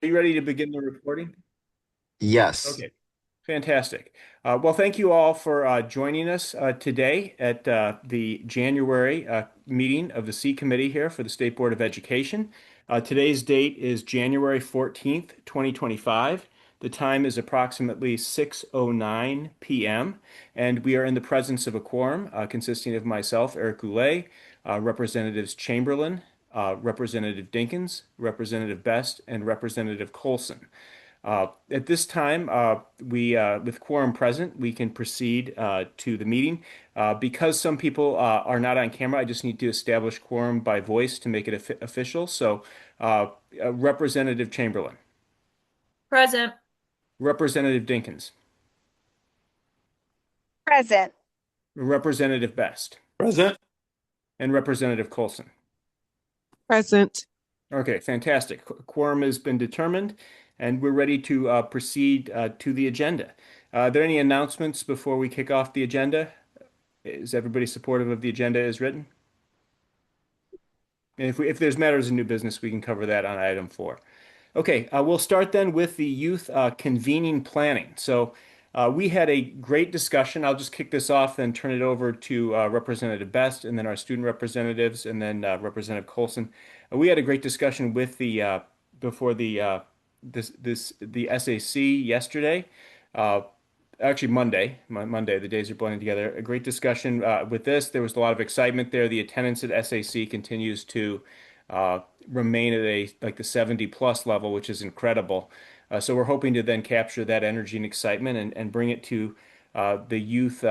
Are you ready to begin the recording? Yes. Okay, fantastic. Well, thank you all for joining us today at the January meeting of the C Committee here for the State Board of Education. Today's date is January 14th, 2025. The time is approximately 6:09 p.m., and we are in the presence of a quorum consisting of myself, Eric Goulet, Representatives Chamberlain, Representative Dinkins, Representative Best, and Representative Colson. At this time, with quorum present, we can proceed to the meeting. Because some people are not on camera, I just need to establish quorum by voice to make it official. So, Representative Chamberlain, Present. Representative Dinkins, Present. Representative Best, Present. and Representative Colson. Present. Okay, fantastic. Quorum has been determined, and we're ready to proceed to the agenda. Are there any announcements before we kick off the agenda? Is everybody supportive of the agenda as written? And if there's matters of new business, we can cover that on item 4. Okay, we'll start then with the youth convening planning. So we had a great discussion. I'll just kick this off, then turn it over to Representative Best, and then our student representatives, and then Representative Colson. We had a great discussion with the before the the SAC yesterday. Uh, Actually, Monday, the days are blending together. A great discussion with this. There was a lot of excitement there. The attendance at SAC continues to remain at the 70 plus level, which is incredible. So we're hoping to then capture that energy and excitement and bring it to the youth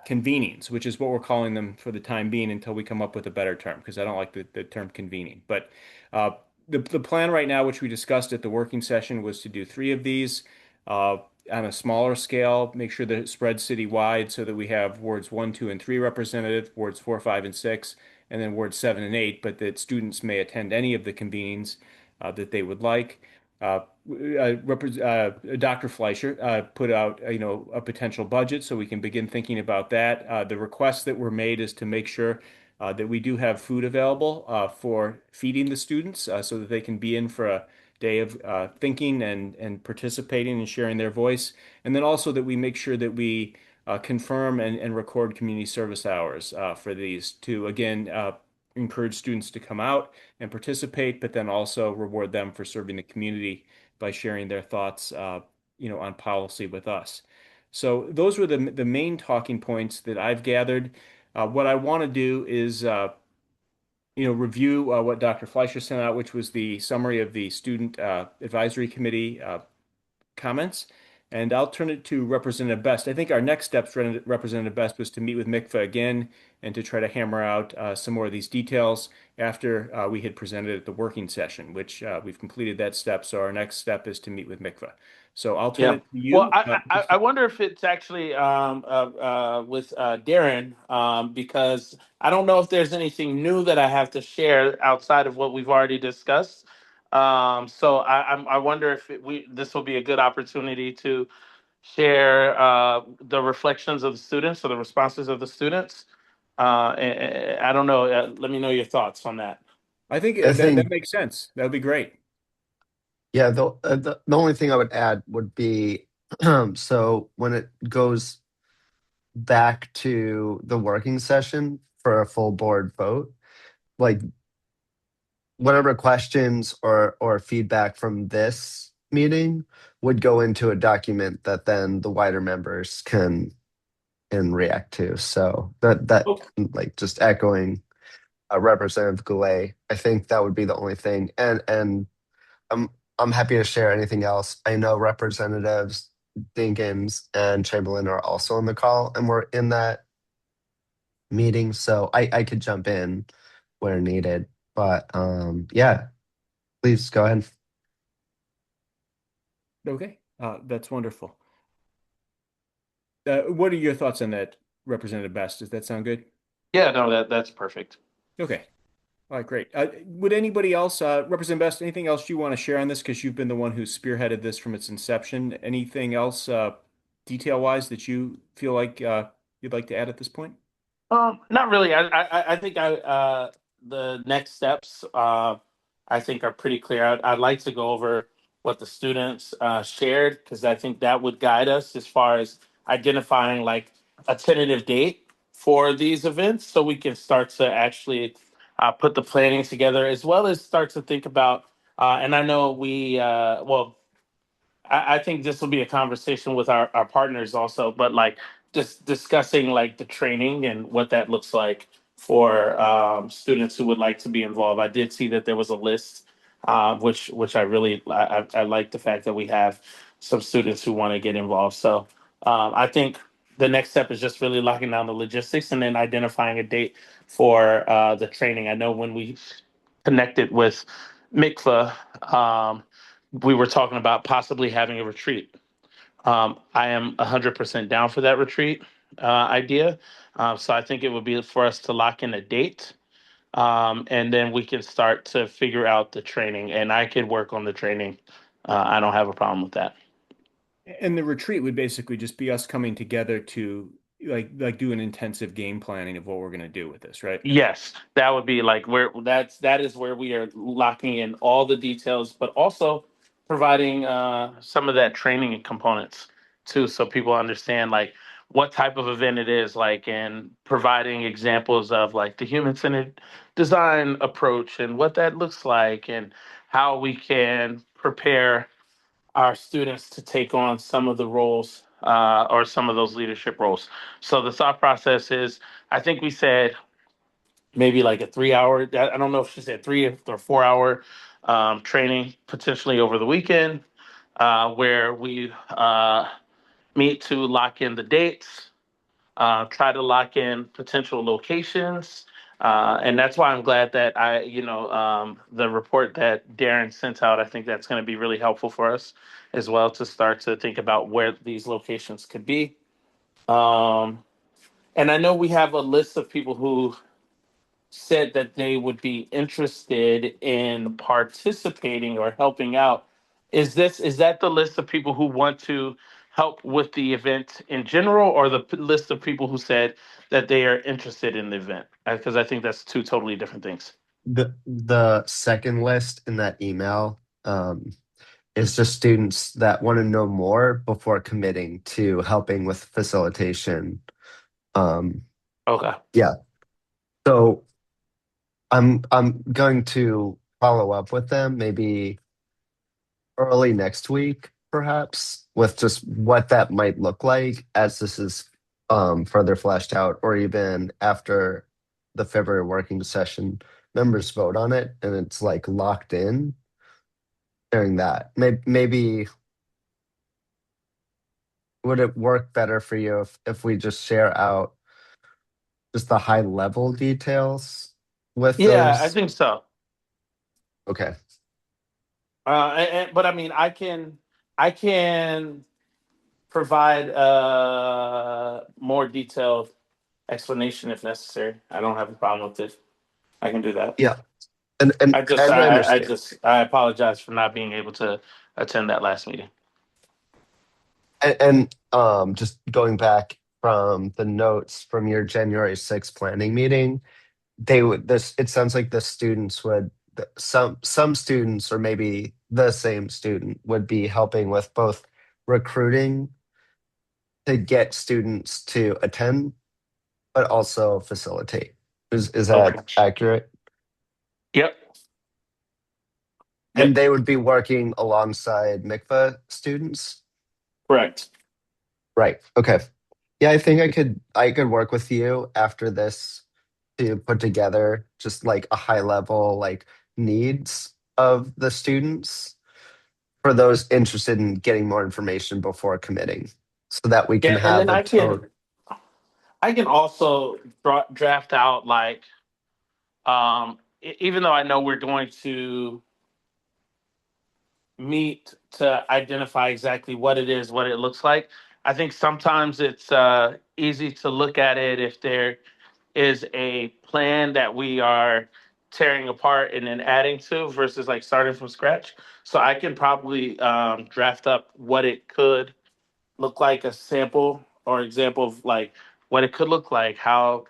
convenings, which is what we're calling them for the time being until we come up with a better term, because I don't like the term convening. But uh, the plan right now, which we discussed at the working session, was to do 3 of these. Uh, on a smaller scale, make sure that it spreads citywide so that we have wards 1, 2, and 3 represented, wards 4, 5, and 6, and then wards 7 and 8, but that students may attend any of the convenings that they would like. Dr. Fleischer put out, a potential budget so we can begin thinking about that. The requests that were made is to make sure that we do have food available for feeding the students so that they can be in for a day of thinking and participating and sharing their voice. And then also that we make sure that we confirm and record community service hours for these to, again, encourage students to come out and participate, but then also reward them for serving the community by sharing their thoughts, on policy with us. So those were the main talking points that I've gathered. What I want to do is review what Dr. Fleischer sent out, which was the summary of the Student Advisory Committee comments. And I'll turn it to Representative Best. I think our next steps, Representative Best, was to meet with MICFA again and to try to hammer out some more of these details after we had presented at the working session, which we've completed that step. So our next step is to meet with MICFA. So I'll turn Yeah. it to Well, you. I wonder if it's actually with Darren, because I don't know if there's anything new that I have to share outside of what we've already discussed. So I wonder if this will be a good opportunity to share the reflections of the students or the responses of the students. I don't know. Let me know your thoughts on that. I think I that think, makes sense. That would be great. yeah, the only thing I would add would be so when it goes back to the working session for a full board vote, like whatever questions or feedback from this meeting would go into a document that then the wider members can react to. So that Okay. like just echoing Representative Goulet, I think that would be the only thing. And I'm I'm happy to share anything else. I know Representatives Dinkins and Chamberlain are also on the call, and we're in that meeting, so I could jump in where needed. But yeah, please go ahead. Okay, that's wonderful. What are your thoughts on that, Representative Best? Does that sound good? Yeah, no, that's perfect. Okay. All right, great. Would anybody else, Representative Best, anything else you want to share on this? Because you've been the one who spearheaded this from its inception. Anything else, detail-wise, that you feel like you'd like to add at this point? Not really. I think the next steps I think are pretty clear. I'd like to go over what the students shared, because I think that would guide us as far as identifying like a tentative date for these events, so we can start to actually put the planning together, as well as start to think about. And I know I think this will be a conversation with our partners also, but like just discussing like the training and what that looks like for students who would like to be involved. I did see that there was a list, which I like the fact that we have some students who want to get involved. So I think the next step is just really locking down the logistics and then identifying a date for the training. I know when we connected with MICFA, we were talking about possibly having a retreat. I am 100% down for that retreat idea. So I think it would be for us to lock in a date, and then we can start to figure out the training, and I could work on the training. I don't have a problem with that. And the retreat would basically just be us coming together to like do an intensive game planning of what we're going to do with this, right? Yes, that would be like where that is where we are locking in all the details, but also providing some of that training and components too, so people understand like what type of event it is, like, and providing examples of like the human-centered design approach and what that looks like, and how we can prepare our students to take on some of the roles or some of those leadership roles. So the thought process is, I think we said maybe like a 3 hour. I don't know if she said 3 or 4 hour training potentially over the weekend, where we meet to lock in the dates, try to lock in potential locations. And that's why I'm glad that the report that Darren sent out, I think that's going to be really helpful for us as well to start to think about where these locations could be. Um, and I know we have a list of people who said that they would be interested in participating or helping out. Is that the list of people who want to help with the event in general, or the list of people who said that they are interested in the event? Because I think that's two totally different things. The second list in that email is just students that want to know more before committing to helping with facilitation. Um, Okay. yeah. So I'm going to follow up with them maybe early next week, perhaps, with just what that might look like as this is further fleshed out, or even after the February working session, members vote on it and it's like locked in during that. Maybe would it work better for you if we just share out just the high level details with Yeah, I those? think so. Okay. But I mean, I can provide more detailed explanation if necessary. I don't have a problem with it. I can do that. Yeah. And as I understand. I apologize for not being able to attend that last meeting. And just going back from the notes from your January 6th planning meeting, they would this it sounds like the students would some students or maybe the same student would be helping with both recruiting to get students to attend, but also facilitate. Is that Okay. accurate? Yep. And Yep. they would be working alongside MICFA students? Correct. Right. Okay. Yeah, I think I could work with you after this to put together just like a high level like needs of the students for those interested in getting more information before committing so that we can Yeah, and have then a tone. I can also draft out like even though I know we're going to meet to identify exactly what it is, what it looks like. I think sometimes it's easy to look at it if there is a plan that we are tearing apart and then adding to versus like starting from scratch. So I can probably draft up what it could look like, a sample or example of like what it could look like, how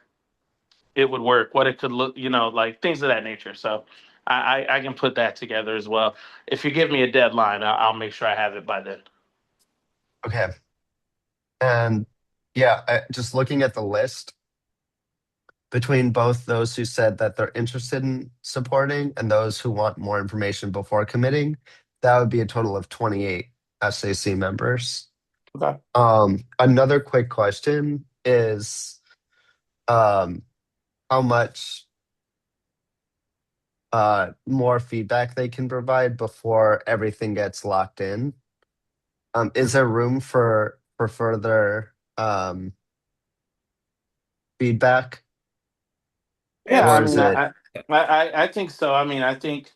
it would work, what it could look, like things of that nature. So I can put that together as well. If you give me a deadline, I'll make sure I have it by then. Okay. And yeah, just looking at the list between both those who said that they're interested in supporting and those who want more information before committing, that would be a total of 28 SAC members. Okay. Another quick question is um, how much more feedback they can provide before everything gets locked in. Is there room for further feedback, Yeah, or I is mean, it I think so. I mean, I think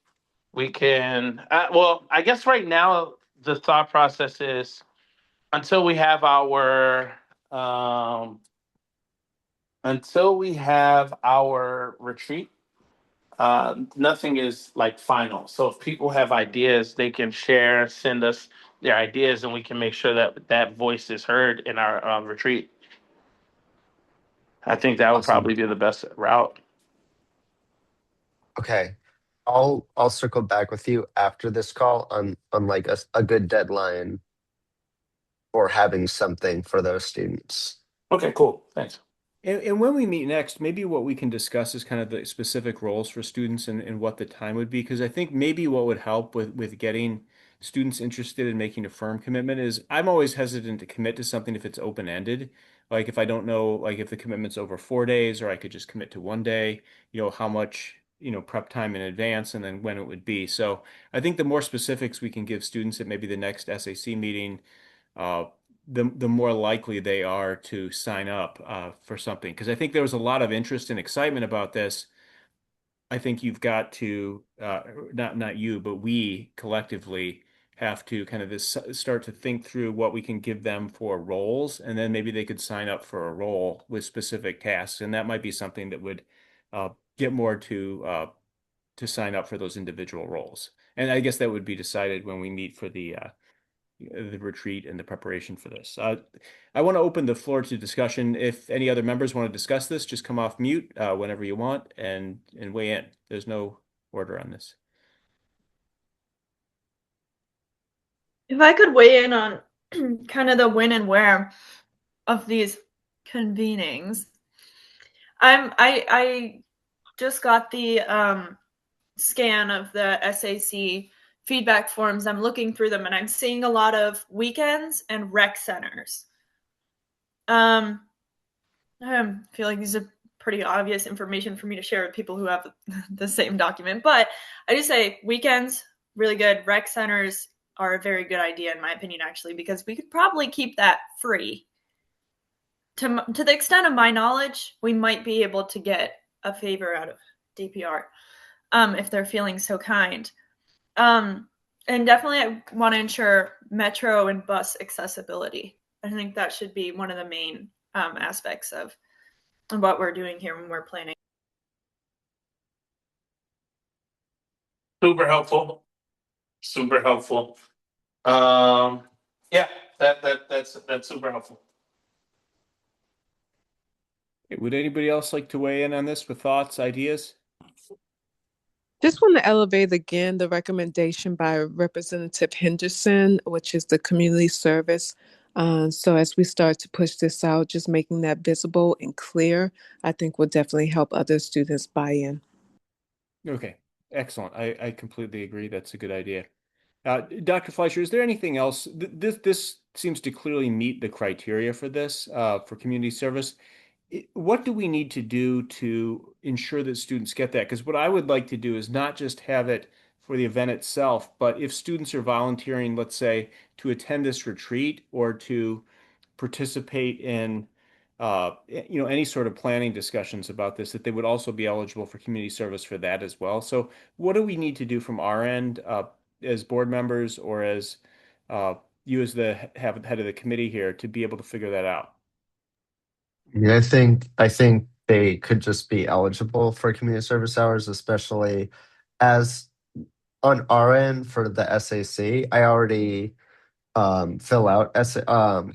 we can. Well, I guess right now the thought process is until we have our um, retreat, nothing is like final. So if people have ideas, they can share, send us their ideas, and we can make sure that that voice is heard in our retreat. I think that would awesome? probably be the best route. Okay. I'll circle back with you after this call on like a good deadline for having something for those students. Okay, cool. Thanks. And when we meet next, maybe what we can discuss is kind of the specific roles for students and what the time would be. Because I think maybe what would help with getting students interested in making a firm commitment is I'm always hesitant to commit to something if it's open-ended. Like if I don't know, like if the commitment's over 4 days, or I could just commit to one day, how much, prep time in advance and then when it would be. So I think the more specifics we can give students at maybe the next SAC meeting, uh, the more likely they are to sign up for something. Because I think there was a lot of interest and excitement about this. I think you've got to not you, but we collectively have to kind of start to think through what we can give them for roles, and then maybe they could sign up for a role with specific tasks, and that might be something that would get more to sign up for those individual roles. And I guess that would be decided when we meet for the retreat and the preparation for this. I want to open the floor to discussion. If any other members want to discuss this, just come off mute whenever you want and weigh in. There's no order on this. If I could weigh in on kind of the when and where of these convenings, I just got the scan of the SAC feedback forms. I'm looking through them and I'm seeing a lot of weekends and rec centers. I feel like these are pretty obvious information for me to share with people who have the same document, but I just say weekends, really good. Rec centers are a very good idea in my opinion, actually, because we could probably keep that free. To the extent of my knowledge, we might be able to get a favor out of DPR if they're feeling so kind. And definitely I want to ensure metro and bus accessibility. I think that should be one of the main aspects of what we're doing here when we're planning. Super helpful. Super helpful. Yeah, that's super helpful. Would anybody else like to weigh in on this with thoughts, ideas? Just want to elevate again the recommendation by Representative Henderson, which is the community service. So as we start to push this out, just making that visible and clear, I think will definitely help other students buy in. Okay, excellent. I completely agree. That's a good idea. Dr. Fleischer, is there anything else? This seems to clearly meet the criteria for this for community service. What do we need to do to ensure that students get that? Because what I would like to do is not just have it for the event itself, but if students are volunteering, let's say, to attend this retreat or to participate in, any sort of planning discussions about this, that they would also be eligible for community service for that as well. So, what do we need to do from our end, as board members or as uh, you as the head of the committee here to be able to figure that out? I mean, I think they could just be eligible for community service hours, especially as on our end for the SAC. I already fill out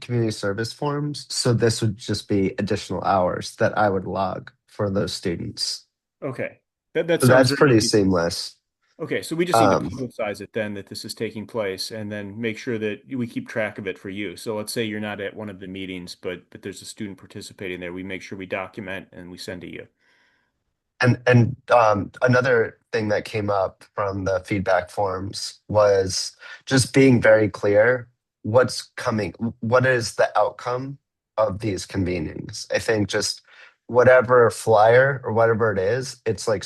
community service forms, so this would just be additional hours that I would log for those students. Okay. That So sounds that's very pretty easy. seamless. Okay, so we just need to Um, publicize it then that this is taking place and then make sure that we keep track of it for you. So let's say you're not at one of the meetings, but there's a student participating there. We make sure we document and we send to you. and another thing that came up from the feedback forms was just being very clear what's coming, what is the outcome of these convenings. I think just whatever flyer or whatever it is, it's like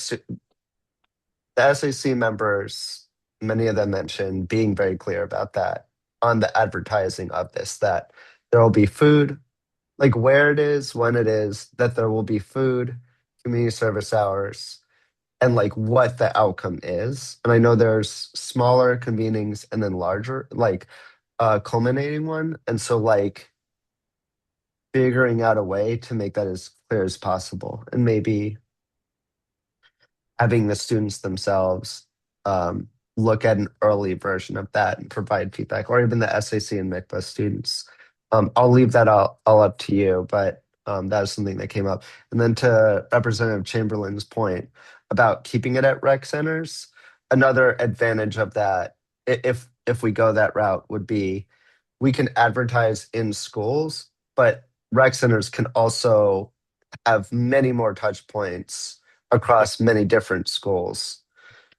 the SAC members, many of them mentioned being very clear about that on the advertising of this, that there will be food, like where it is, when it is, that there will be food, community service hours, and like what the outcome is. And I know there's smaller convenings and then larger, like culminating one. And so like figuring out a way to make that as clear as possible and maybe having the students themselves um, look at an early version of that and provide feedback, or even the SAC and MICVA students. I'll leave that all up to you, but that was something that came up. And then to Representative Chamberlain's point about keeping it at rec centers, another advantage of that, if we go that route, would be we can advertise in schools, but rec centers can also have many more touch points Yep, across many different schools.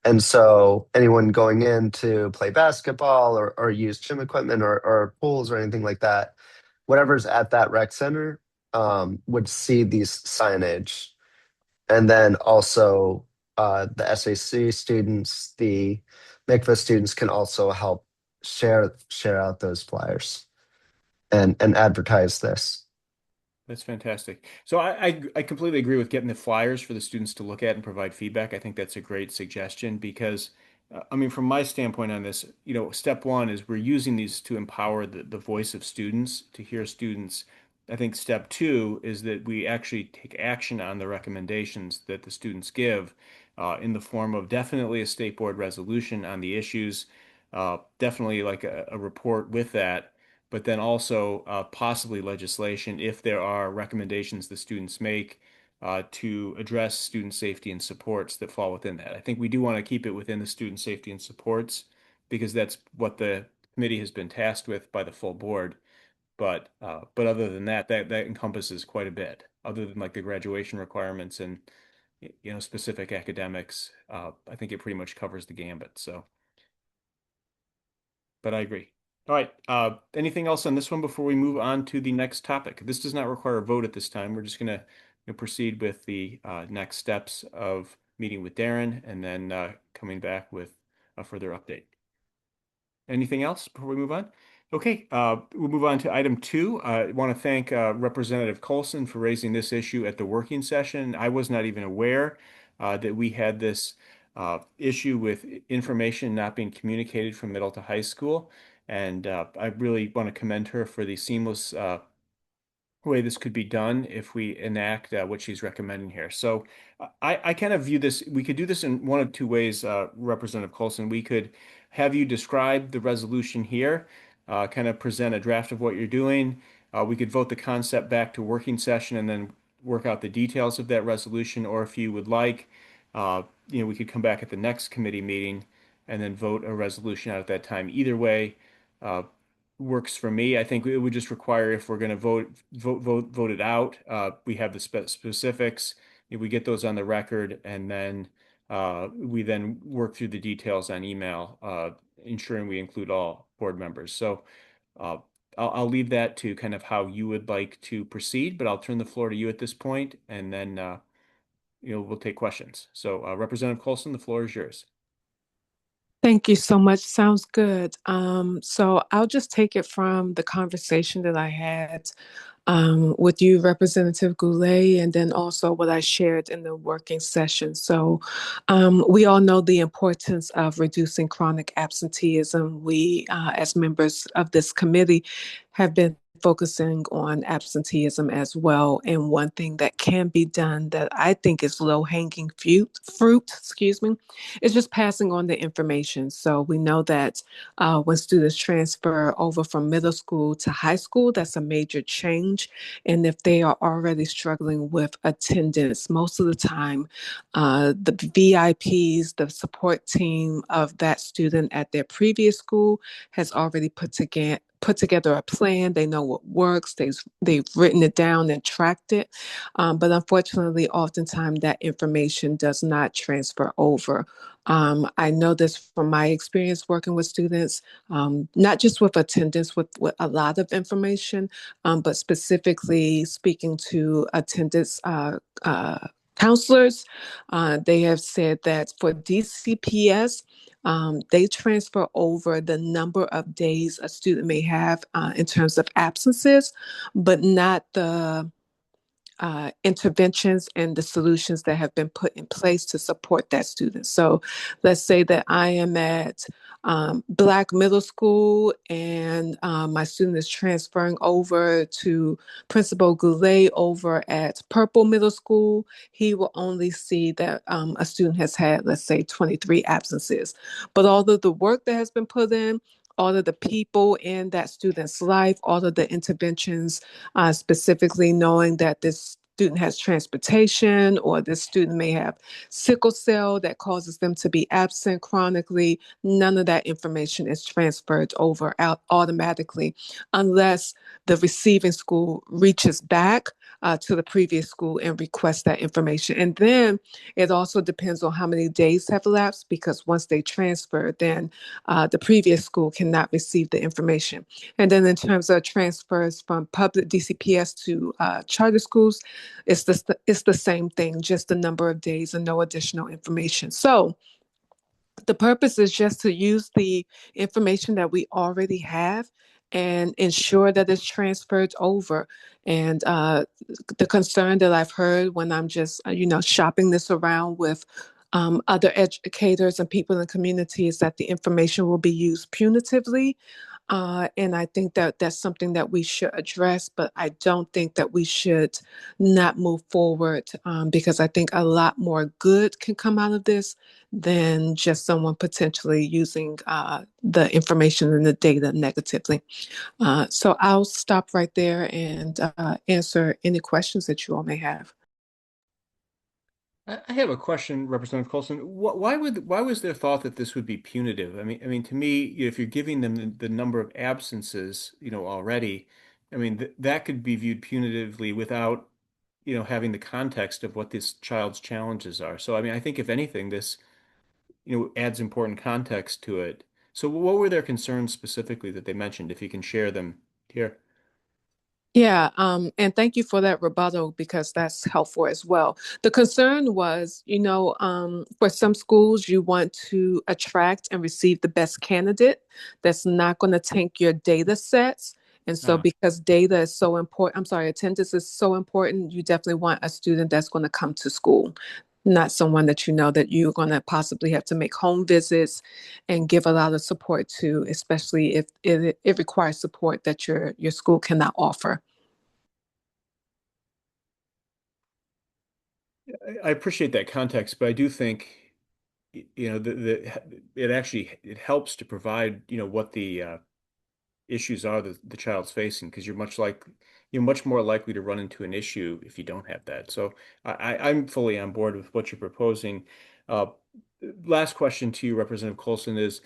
And so anyone going in to play basketball or use gym equipment or pools or anything like that, whatever's at that rec center would see these signage. And then also the SAC students, the MICVA students can also help share out those flyers and advertise this. that's fantastic. So I completely agree with getting the flyers for the students to look at and provide feedback. I think that's a great suggestion because, I mean, from my standpoint on this, step one is we're using these to empower the voice of students, to hear students. I think step two is that we actually take action on the recommendations that the students give in the form of definitely a state board resolution on the issues, definitely like a report with that, but then also possibly legislation if there are recommendations the students make to address student safety and supports that fall within that. I think we do want to keep it within the student safety and supports because that's what the committee has been tasked with by the full board. But other than that, that encompasses quite a bit. Other than like the graduation requirements and specific academics, I think it pretty much covers the gambit. So, but I agree. All right. Anything else on this one before we move on to the next topic? This does not require a vote at this time. We're just going to proceed with the next steps of meeting with Darren and then coming back with a further update. Anything else before we move on? Okay, we'll move on to item two. I want to thank Representative Colson for raising this issue at the working session. I was not even aware that we had this issue with information not being communicated from middle to high school. And I really want to commend her for the seamless way this could be done if we enact what she's recommending here. So I kind of view this, we could do this in one of two ways, Representative Colson. We could have you describe the resolution here, kind of present a draft of what you're doing. We could vote the concept back to working session and then work out the details of that resolution. Or if you would like, we could come back at the next committee meeting and then vote a resolution out at that time. Either way, uh, works for me. I think it would just require if we're going to vote it out, we have the specifics. If we get those on the record, and then we then work through the details on email, ensuring we include all board members. So uh, I'll leave that to kind of how you would like to proceed, but I'll turn the floor to you at this point, and then we'll take questions. So Representative Colson, the floor is yours. Thank you so much. Sounds good. So I'll just take it from the conversation that I had with you, Representative Goulet, and then also what I shared in the working session. So we all know the importance of reducing chronic absenteeism. We, as members of this committee, have been focusing on absenteeism as well. And one thing that can be done that I think is low hanging fruit, excuse me, is just passing on the information. So we know that when students transfer over from middle school to high school, that's a major change. And if they are already struggling with attendance, most of the time, the VIPs, the support team of that student at their previous school, has already put together a plan. They know what works. They've written it down and tracked it. But unfortunately, oftentimes that information does not transfer over. I know this from my experience working with students, not just with attendance, with a lot of information, but specifically speaking to attendance counselors. They have said that for DCPS, they transfer over the number of days a student may have in terms of absences, but not the interventions and the solutions that have been put in place to support that student. So let's say that I am at Black Middle School and my student is transferring over to Principal Goulet over at Purple Middle School. He will only see that a student has had, let's say, 23 absences. But all of the work that has been put in, all of the people in that student's life, all of the interventions, specifically knowing that this student has transportation or this student may have sickle cell that causes them to be absent chronically. None of that information is transferred over out automatically unless the receiving school reaches back to the previous school and requests that information. And then it also depends on how many days have elapsed, because once they transfer, then the previous school cannot receive the information. And then in terms of transfers from public DCPS to charter schools, it's the same thing, just the number of days and no additional information. So the purpose is just to use the information that we already have and ensure that it's transferred over. And the concern that I've heard when I'm just, shopping this around with other educators and people in the community is that the information will be used punitively. And I think that that's something that we should address, but I don't think that we should not move forward, because I think a lot more good can come out of this than just someone potentially using the information and the data negatively. So I'll stop right there and answer any questions that you all may have. I have a question, Representative Colson. Why was there thought that this would be punitive? I mean, to me, if you're giving them the number of absences, already, I mean, that could be viewed punitively without, having the context of what this child's challenges are. So, I mean, I think if anything, this, adds important context to it. So, what were their concerns specifically that they mentioned? If you can share them here. Yeah, and thank you for that rebuttal because that's helpful as well. The concern was, for some schools, you want to attract and receive the best candidate that's not going to tank your data sets. And so, Uh, because data is so important, I'm sorry, attendance is so important, you definitely want a student that's going to come to school, not someone that you know that you're going to possibly have to make home visits and give a lot of support to, especially if it requires support that your school cannot offer. I appreciate that context, but I do think, it helps to provide, what the issues are that the child's facing, because you're much more likely to run into an issue if you don't have that. So I'm fully on board with what you're proposing. Uh, Last question to you, Representative Colson, is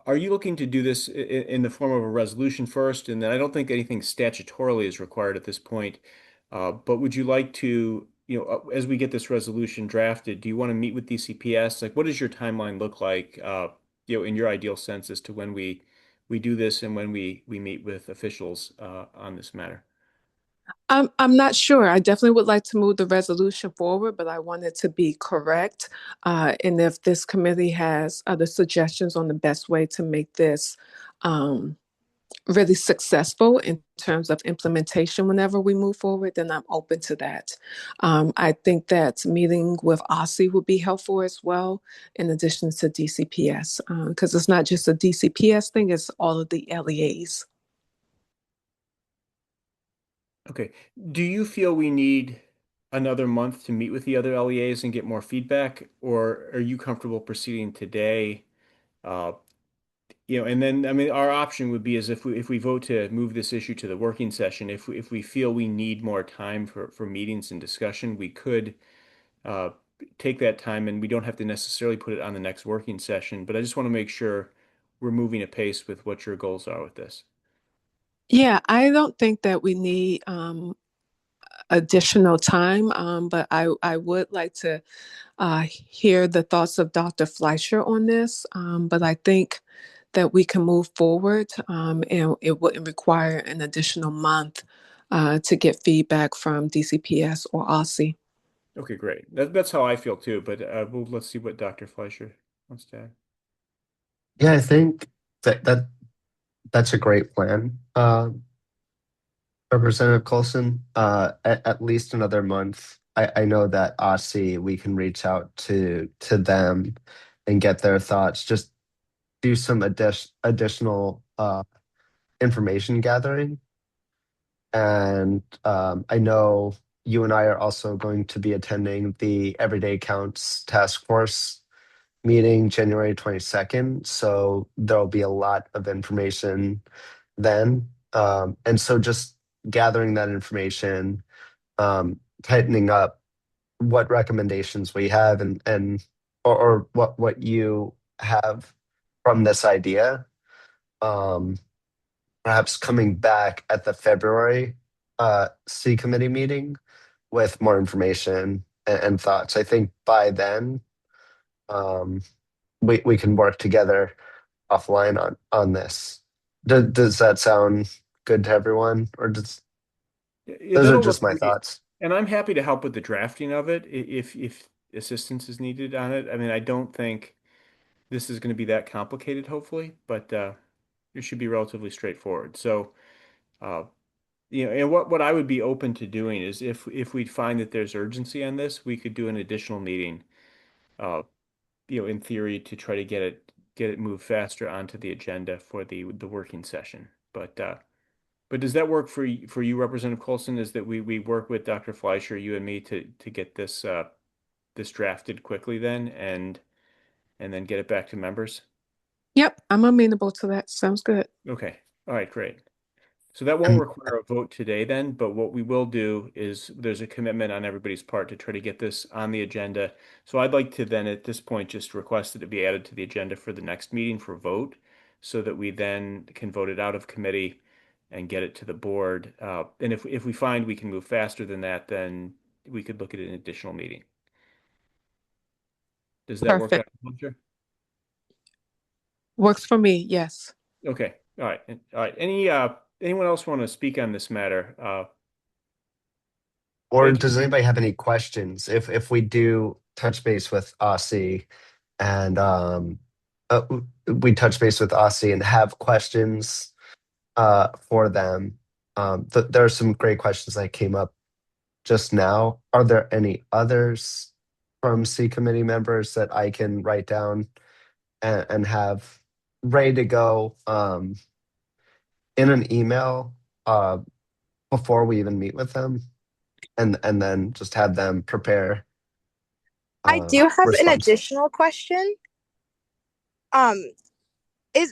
are you looking to do this in the form of a resolution first? And then I don't think anything statutorily is required at this point. But would you like to, as we get this resolution drafted, do you want to meet with DCPS? Like, what does your timeline look like, in your ideal sense as to when we do this and when we meet with officials on this matter? I'm not sure. I definitely would like to move the resolution forward, but I want it to be correct. And if this committee has other suggestions on the best way to make this um, really successful in terms of implementation whenever we move forward, then I'm open to that. I think that meeting with OSSI would be helpful as well, in addition to DCPS, because it's not just a DCPS thing, it's all of the LEAs. Okay. Do you feel we need another month to meet with the other LEAs and get more feedback, or are you comfortable proceeding today? Uh, and then I mean, our option would be is if we vote to move this issue to the working session, if we feel we need more time for meetings and discussion, we could uh, take that time, and we don't have to necessarily put it on the next working session. But I just want to make sure we're moving at pace with what your goals are with this. Yeah, I don't think that we need additional time, but I would like to hear the thoughts of Dr. Fleischer on this. But I think that we can move forward, and it wouldn't require an additional month to get feedback from DCPS or OSSI. Okay, great. That's how I feel too. But let's see what Dr. Fleischer wants to add. Yeah, I think that's a great plan. Representative Colson, at least another month. I know that OSSI, we can reach out to them and get their thoughts. Just do some additional information gathering. And I know you and I are also going to be attending the Everyday Counts Task Force meeting January 22nd. So there'll be a lot of information then. And so just gathering that information, tightening up what recommendations we have or what you have from this idea. Um, Perhaps coming back at the February C committee meeting with more information and thoughts. I think by then um, we can work together offline on this. Does that sound good to everyone, or does Yeah, those are that'll just look my great. thoughts? And I'm happy to help with the drafting of it if assistance is needed on it. I mean, I don't think this is going to be that complicated, hopefully, but it should be relatively straightforward. So, uh, and what I would be open to doing is if we find that there's urgency on this, we could do an additional meeting, uh, in theory, to try to get it moved faster onto the agenda for the working session. But does that work for you, Representative Colson? Is that we work with Dr. Fleischer, you and me, to get this drafted quickly then, and then get it back to members? Yep, I'm amenable to that. Sounds good. Okay. All right, great. So that won't And require a vote today then, but what we will do is there's a commitment on everybody's part to try to get this on the agenda. So I'd like to then at this point just request that it be added to the agenda for the next meeting for vote so that we then can vote it out of committee and get it to the board. And if we find we can move faster than that, then we could look at an additional meeting. Does that work Perfect. out, Fletcher? Works for me. Yes. Okay. All right. All right. Anyone else want to speak on this matter? or Thank you. does anybody have any questions if we do touch base with Aussie and uh, we touch base with Aussie and have questions for them? There are some great questions that came up just now. Are there any others from C committee members that I can write down and have ready to go in an email uh, before we even meet with them, and then just have them prepare I do have an responses? additional question. Um,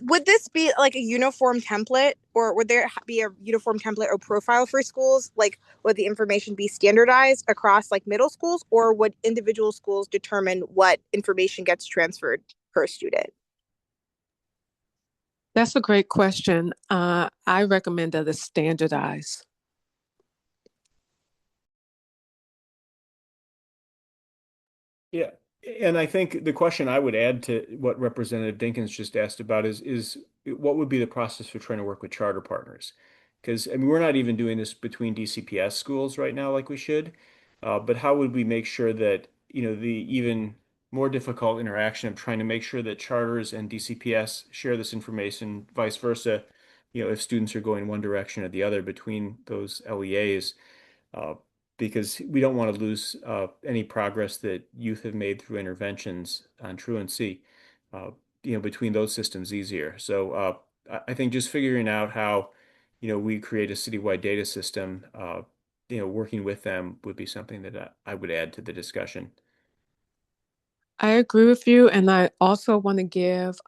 would this be like a uniform template, or would there be a uniform template or profile for schools? Like, would the information be standardized across like middle schools, or would individual schools determine what information gets transferred per student? That's a great question. I recommend that it's standardized. Yeah, and I think the question I would add to what Representative Dinkins just asked about is what would be the process for trying to work with charter partners? Because I mean, we're not even doing this between DCPS schools right now like we should. But how would we make sure that, the even more difficult interaction of trying to make sure that charters and DCPS share this information, vice versa, if students are going one direction or the other between those LEAs, uh, because we don't want to lose any progress that youth have made through interventions on truancy, between those systems easier. So I think just figuring out how we create a citywide data system, working with them would be something that I would add to the discussion. I agree with you, and I also want to give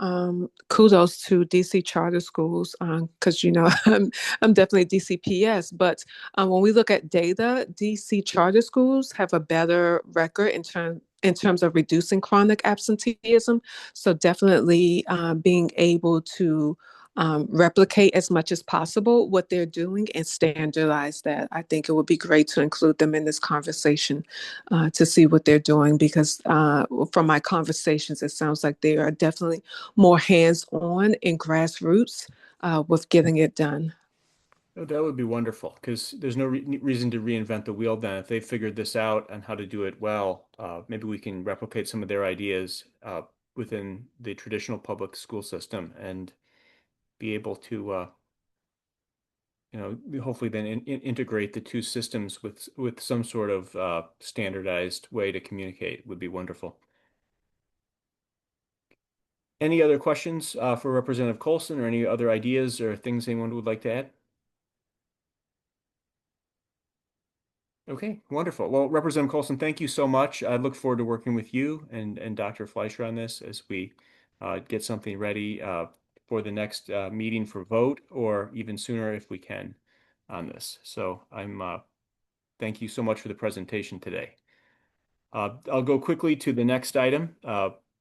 kudos to DC charter schools because I'm definitely DCPS. But when we look at data, DC charter schools have a better record in terms of reducing chronic absenteeism. So definitely being able to replicate as much as possible what they're doing and standardize that. I think it would be great to include them in this conversation to see what they're doing because from my conversations, it sounds like they are definitely more hands-on and grassroots with getting it done. Oh, that would be wonderful because there's no reason to reinvent the wheel then. If they figured this out on how to do it well, maybe we can replicate some of their ideas within the traditional public school system and be able to, hopefully then integrate the two systems with some sort of standardized way to communicate would be wonderful. Any other questions for Representative Colson or any other ideas or things anyone would like to add? Okay, wonderful. Well, Representative Colson, thank you so much. I look forward to working with you and Dr. Fleischer on this as we get something ready for the next meeting for vote, or even sooner if we can on this. So thank you so much for the presentation today. I'll go quickly to the next item.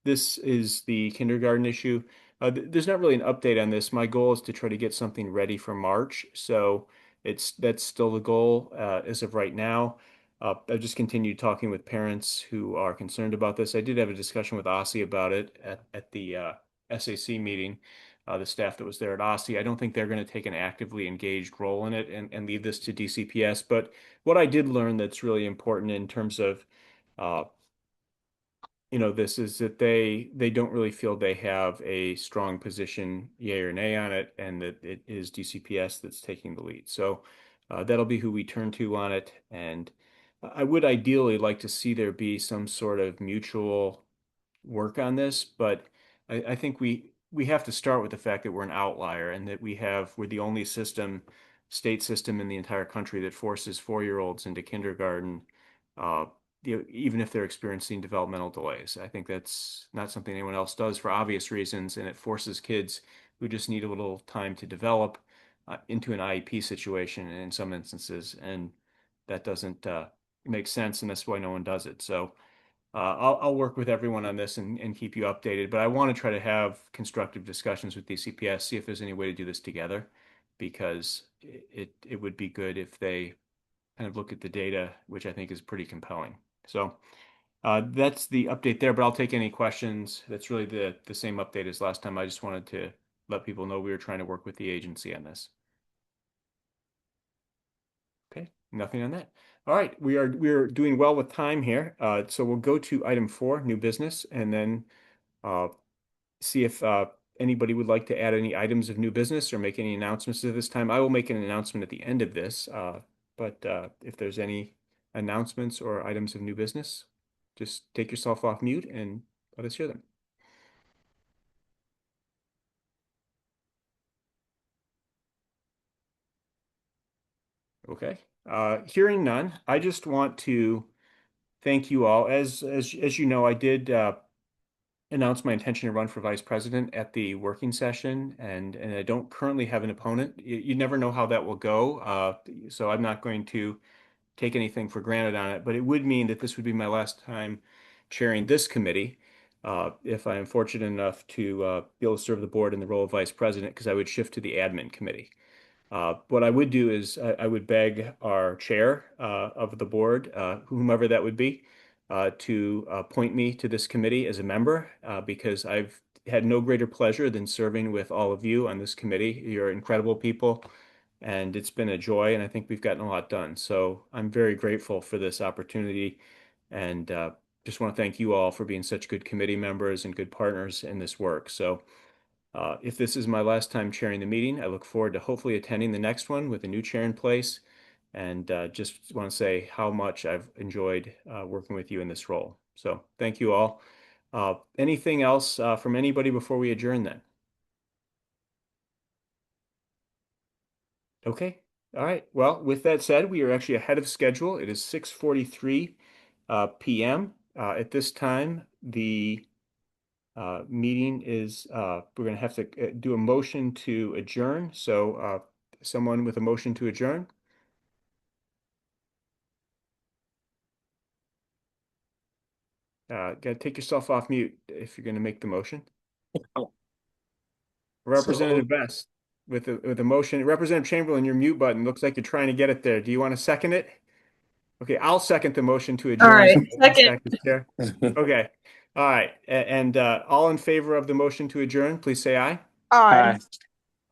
This is the kindergarten issue. There's not really an update on this. My goal is to try to get something ready for March. So that's still the goal as of right now. I've just continued talking with parents who are concerned about this. I did have a discussion with OSSI about it at the SAC meeting, the staff that was there at OSSI. I don't think they're going to take an actively engaged role in it and leave this to DCPS. But what I did learn that's really important in terms of uh, this is that they don't really feel they have a strong position, yay or nay, on it, and that it is DCPS that's taking the lead. So that'll be who we turn to on it. And I would ideally like to see there be some sort of mutual work on this, but I think we have to start with the fact that we're an outlier and that we're the only state system in the entire country that forces 4-year-olds into kindergarten, uh, even if they're experiencing developmental delays. I think that's not something anyone else does for obvious reasons, and it forces kids who just need a little time to develop into an IEP situation in some instances, and that doesn't make sense, and that's why no one does it. So. I'll work with everyone on this and keep you updated, but I want to try to have constructive discussions with DCPS, see if there's any way to do this together, because it would be good if they kind of look at the data, which I think is pretty compelling. So that's the update there, but I'll take any questions. That's really the same update as last time. I just wanted to let people know we were trying to work with the agency on this. Okay, nothing on that. All right, we are doing well with time here. So we'll go to item 4, new business, and then uh, see if anybody would like to add any items of new business or make any announcements at this time. I will make an announcement at the end of this, but if there's any announcements or items of new business, just take yourself off mute and let us hear them. Okay. Hearing none, I just want to thank you all. As you know, I did announce my intention to run for vice president at the working session, and I don't currently have an opponent. You never know how that will go, so I'm not going to take anything for granted on it. But it would mean that this would be my last time chairing this committee, if I am fortunate enough to be able to serve the board in the role of vice president, because I would shift to the admin committee. What I would do is I would beg our chair of the board, whomever that would be, to appoint me to this committee as a member because I've had no greater pleasure than serving with all of you on this committee. You're incredible people, and it's been a joy, and I think we've gotten a lot done. So I'm very grateful for this opportunity, and just want to thank you all for being such good committee members and good partners in this work. So if this is my last time chairing the meeting, I look forward to hopefully attending the next one with a new chair in place. And just want to say how much I've enjoyed working with you in this role. So thank you all. Anything else from anybody before we adjourn then? Okay. All right. Well, with that said, we are actually ahead of schedule. It is 6:43 p.m. At this time, the meeting is, we're going to have to do a motion to adjourn. So someone with a motion to adjourn. Got to take yourself off mute if you're going to make the motion. So Representative Best with a motion. Representative Chamberlain, your mute button looks like you're trying to get it there. Do you want to second it? Okay, I'll second the motion to All adjourn. right. So Second. back to chair. Okay. All right. And all in favor of the motion to adjourn, please say aye. Aye.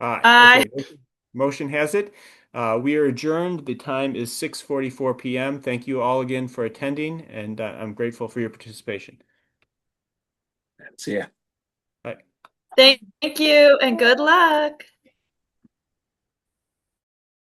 hi. Aye. Aye. Okay. Motion has it. We are adjourned. The time is 6:44 p.m. Thank you all again for attending, and I'm grateful for your participation. See ya. Bye. Thank you and good luck.